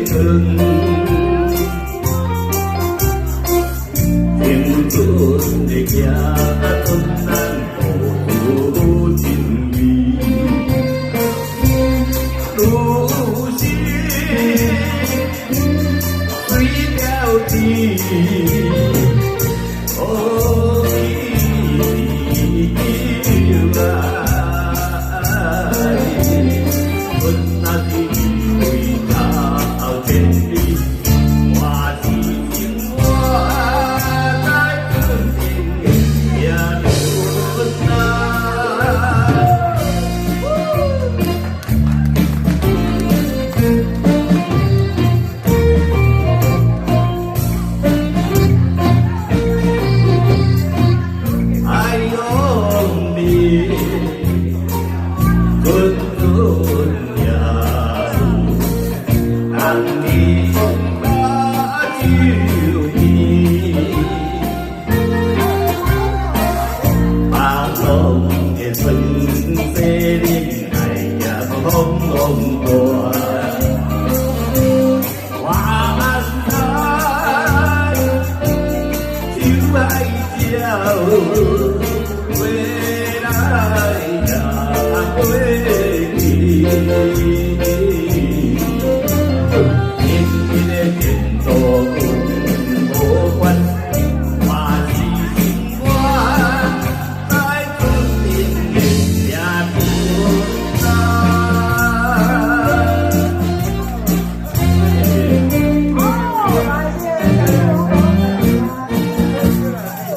ถึงถึงจุดเด็กยาต้นนั้นโอ้รู้จริงดีรู้สิรีบแล้วทีโอ้Hãy subscribe cho kênh Ghiền Mì Gõ Để không bỏ lỡ